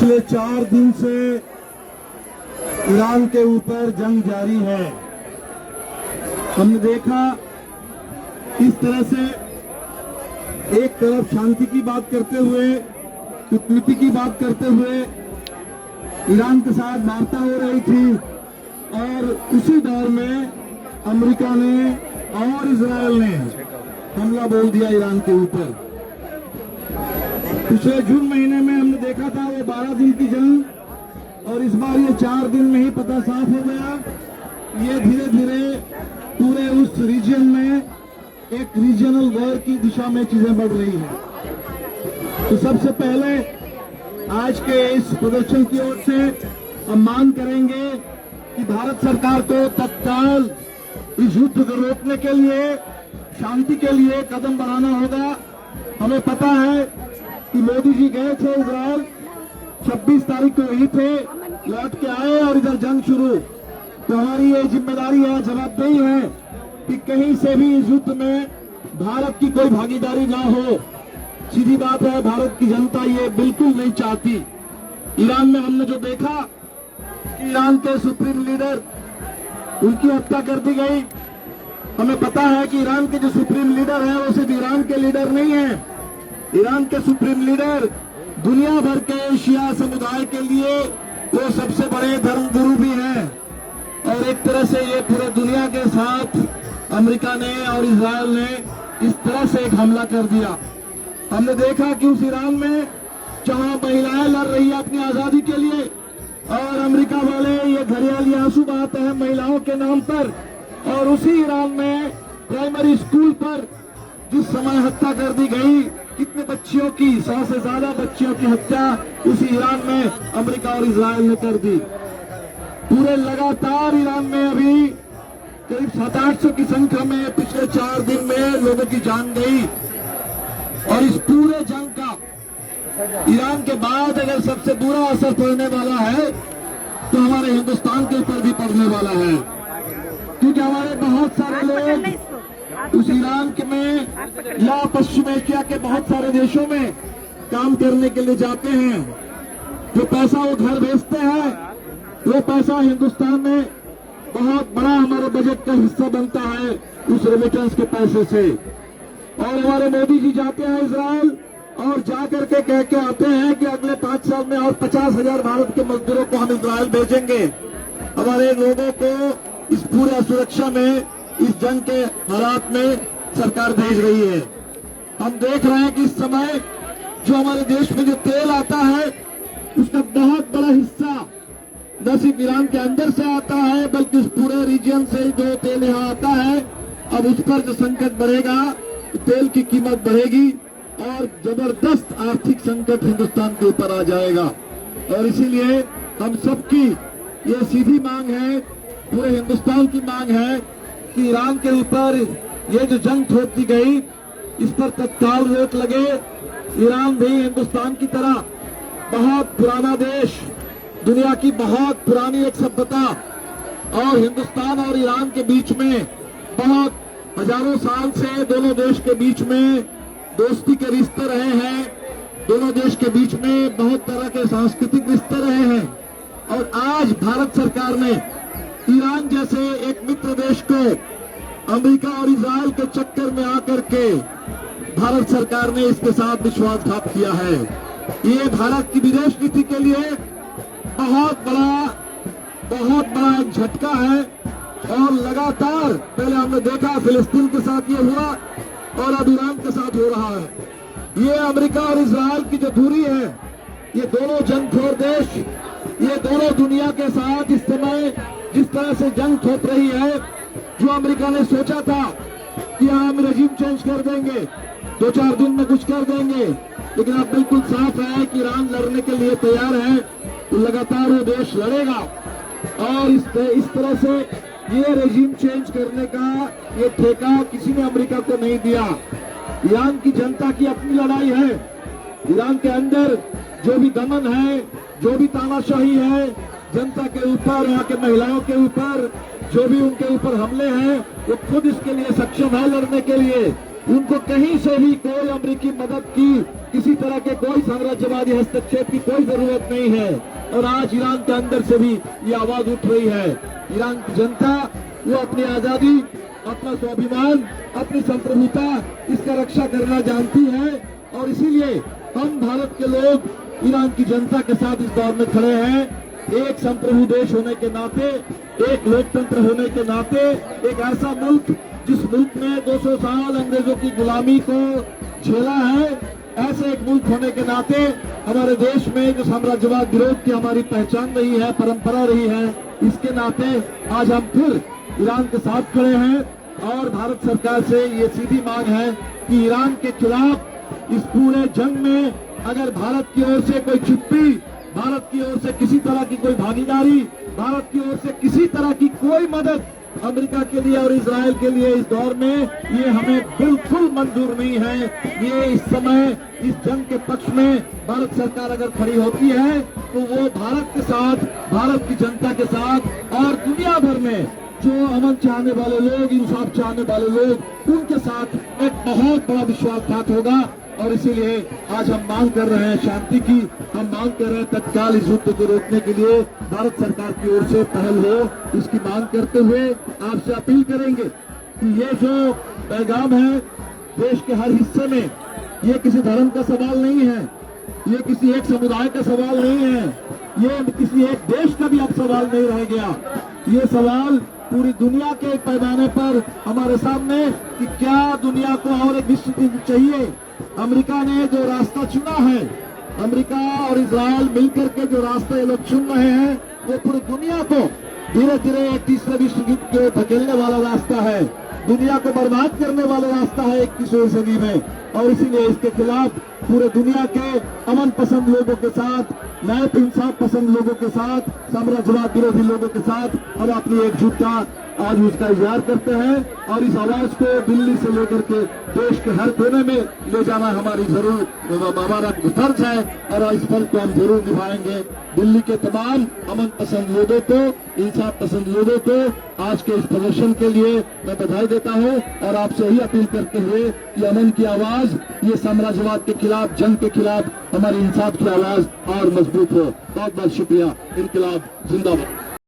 पिछले 4 दिन से ईरान के ऊपर जंग जारी है। हमने देखा इस तरह से एक तरफ शांति की बात करते हुए, कूटनीति की बात करते हुए ईरान के साथ वार्ता हो रही थी, और उसी दौर में अमेरिका ने और इजराइल ने हमला बोल दिया ईरान के ऊपर। पिछले जून महीने में हमने देखा था वो 12 दिन की जंग, और इस बार ये 4 दिन में ही पता साफ हो गया। ये धीरे धीरे पूरे उस रीजन में एक रीजनल वॉर की दिशा में चीजें बढ़ रही हैं। तो सबसे पहले आज के इस प्रदर्शन की ओर से हम मांग करेंगे कि भारत सरकार को तत्काल इस युद्ध को रोकने के लिए, शांति के लिए कदम बढ़ाना होगा। हमें पता है कि मोदी जी गए थे इजराइल, 26 तारीख को वहीं थे, लौट के आए और इधर जंग शुरू। तो हमारी ये जिम्मेदारी है, जवाबदेही है कि कहीं से भी इस युद्ध में भारत की कोई भागीदारी ना हो। सीधी बात है, भारत की जनता ये बिल्कुल नहीं चाहती। ईरान में हमने जो देखा कि ईरान के सुप्रीम लीडर, उनकी हत्या कर दी गई। हमें पता है कि ईरान के जो सुप्रीम लीडर हैं वो सिर्फ ईरान के लीडर नहीं हैं। ईरान के सुप्रीम लीडर दुनिया भर के शिया समुदाय के लिए वो सबसे बड़े धर्मगुरु भी हैं, और एक तरह से ये पूरे दुनिया के साथ अमेरिका ने और इजराइल ने इस तरह से एक हमला कर दिया। हमने देखा कि उस ईरान में जहां महिलाएं लड़ रही है अपनी आजादी के लिए, और अमेरिका वाले ये घड़ियाली आंसू बहाते हैं महिलाओं के नाम पर, और उसी ईरान में प्राइमरी स्कूल पर जिस समय हत्या कर दी गई, कितने बच्चियों की, 100 से ज्यादा बच्चियों की हत्या उसी ईरान में अमेरिका और इजराइल ने कर दी। पूरे लगातार ईरान में अभी करीब 700-800 की संख्या में पिछले 4 दिन में लोगों की जान गई। और इस पूरे जंग का ईरान के बाद अगर सबसे बुरा असर पड़ने वाला है तो हमारे हिंदुस्तान के ऊपर भी पड़ने वाला है, क्योंकि हमारे बहुत सारे लोग उस ईरान के में या पश्चिम एशिया के बहुत सारे देशों में काम करने के लिए जाते हैं। जो पैसा वो घर भेजते हैं, वो पैसा हिंदुस्तान में बहुत बड़ा हमारे बजट का हिस्सा बनता है उस रेमिटेंस के पैसे से। और हमारे मोदी जी जाते हैं इजराइल, और जाकर के कह के आते हैं कि अगले 5 साल में और 50,000 भारत के मजदूरों को हम इजराइल भेजेंगे। हमारे लोगों को इस पूरे सुरक्षा में, इस जंग के हालात में सरकार भेज रही है। हम देख रहे हैं कि इस समय जो हमारे देश में जो तेल आता है, उसका बहुत बड़ा हिस्सा न सिर्फ ईरान के अंदर से आता है, बल्कि इस पूरे रीजन से जो तेल यहाँ आता है, अब उस पर जो संकट बढ़ेगा, तेल की कीमत बढ़ेगी और जबरदस्त आर्थिक संकट हिंदुस्तान के ऊपर आ जाएगा। और इसीलिए हम सबकी ये सीधी मांग है, पूरे हिंदुस्तान की मांग है कि ईरान के ऊपर ये जो जंग थोप दी गई, इस पर तत्काल रोक लगे। ईरान भी हिंदुस्तान की तरह बहुत पुराना देश, दुनिया की बहुत पुरानी एक सभ्यता, और हिंदुस्तान और ईरान के बीच में बहुत हजारों साल से दोनों देश के बीच में दोस्ती के रिश्ते रहे हैं। दोनों देश के बीच में बहुत तरह के सांस्कृतिक रिश्ते रहे हैं, और आज भारत सरकार ने ईरान जैसे एक मित्र देश को अमेरिका और इजराइल के चक्कर में आकर के भारत सरकार ने इसके साथ विश्वासघात किया है। ये भारत की विदेश नीति के लिए बहुत बड़ा एक झटका है। और लगातार पहले हमने देखा फिलिस्तीन के साथ ये हुआ, और अब ईरान के साथ हो रहा है। ये अमेरिका और इजराइल की जो दूरी है, ये दोनों जंगखोर देश, ये दोनों दुनिया के साथ इस समय जिस तरह से जंग थोप रही है, जो अमेरिका ने सोचा था कि हम रेजिम चेंज कर देंगे, 2-4 दिन में कुछ कर देंगे, लेकिन अब बिल्कुल साफ है कि ईरान लड़ने के लिए तैयार है, तो लगातार वो देश लड़ेगा। और इस तरह से ये रेजिम चेंज करने का ये ठेका किसी ने अमेरिका को नहीं दिया। ईरान की जनता की अपनी लड़ाई है। ईरान के अंदर जो भी दमन है, जो भी तानाशाही है जनता के ऊपर, यहाँ के महिलाओं के ऊपर, जो भी उनके ऊपर हमले हैं, वो खुद इसके लिए सक्षम है लड़ने के लिए। उनको कहीं से भी कोई अमेरिकी मदद की किसी तरह के कोई साम्राज्यवादी हस्तक्षेप की कोई जरूरत नहीं है। और आज ईरान के अंदर से भी ये आवाज उठ रही है। ईरान की जनता वो अपनी आजादी, अपना स्वाभिमान, अपनी संप्रभुता, इसका रक्षा करना जानती है। और इसीलिए हम भारत के लोग ईरान की जनता के साथ इस दौर में खड़े हैं। एक संप्रभु देश होने के नाते, एक लोकतंत्र होने के नाते, एक ऐसा मुल्क जिस मुल्क ने 200 साल अंग्रेजों की गुलामी को झेला है, ऐसे एक मुल्क होने के नाते हमारे देश में जो साम्राज्यवाद विरोध की हमारी पहचान रही है, परंपरा रही है, इसके नाते आज हम फिर ईरान के साथ खड़े हैं। और भारत सरकार से ये सीधी मांग है कि ईरान के खिलाफ इस पूरे जंग में अगर भारत की ओर से कोई चुप्पी, भारत की ओर से किसी तरह की कोई भागीदारी, भारत की ओर से किसी तरह की कोई मदद अमेरिका के लिए और इजराइल के लिए इस दौर में, ये हमें बिल्कुल मंजूर नहीं है। ये इस समय इस जंग के पक्ष में भारत सरकार अगर खड़ी होती है तो वो भारत के साथ, भारत की जनता के साथ और दुनिया भर में जो अमन चाहने वाले लोग, इंसाफ चाहने वाले लोग, उनके साथ एक बहुत बड़ा विश्वासघात होगा। और इसीलिए आज हम मांग कर रहे हैं शांति की, हम मांग कर रहे हैं तत्काल इस युद्ध को रोकने के लिए भारत सरकार की ओर से पहल हो। इसकी मांग करते हुए आपसे अपील करेंगे कि ये जो पैगाम है देश के हर हिस्से में, ये किसी धर्म का सवाल नहीं है, ये किसी एक समुदाय का सवाल नहीं है, ये किसी एक देश का भी अब सवाल नहीं रह गया। ये सवाल पूरी दुनिया के पैमाने पर हमारे सामने कि क्या दुनिया को और एक विश्व युद्ध चाहिए। अमेरिका ने जो रास्ता चुना है, अमेरिका और इजराइल मिलकर के जो रास्ता ये लोग चुन रहे हैं, वो पूरी दुनिया को धीरे धीरे एक तीसरे विश्व युद्ध के धकेलने वाला रास्ता है, दुनिया को बर्बाद करने वाला रास्ता है 21वीं सदी में। और इसीलिए इसके खिलाफ पूरे दुनिया के अमन पसंद लोगों के साथ, न्याय इंसाफ पसंद लोगों के साथ, साम्राज्यवाद विरोधी लोगों के साथ हम अपनी एकजुटता आज उसका इजहार करते हैं। और इस आवाज को दिल्ली से लेकर के देश के हर कोने में ले जाना हमारी हमारा फर्ज है और इस फर्ज को हम जरूर निभाएंगे। दिल्ली के तमाम अमन पसंद लोगों को, इंसाफ पसंद लोगों को आज के इस प्रदर्शन के लिए मैं बधाई देता हूं और आपसे यही अपील करते हुए कि अमन की आवाज, ये साम्राज्यवाद के खिलाफ, जंग के खिलाफ हमारी इंसाफ की आवाज और मजबूत हो। बहुत बहुत शुक्रिया। इनकलाब जिंदाबाद।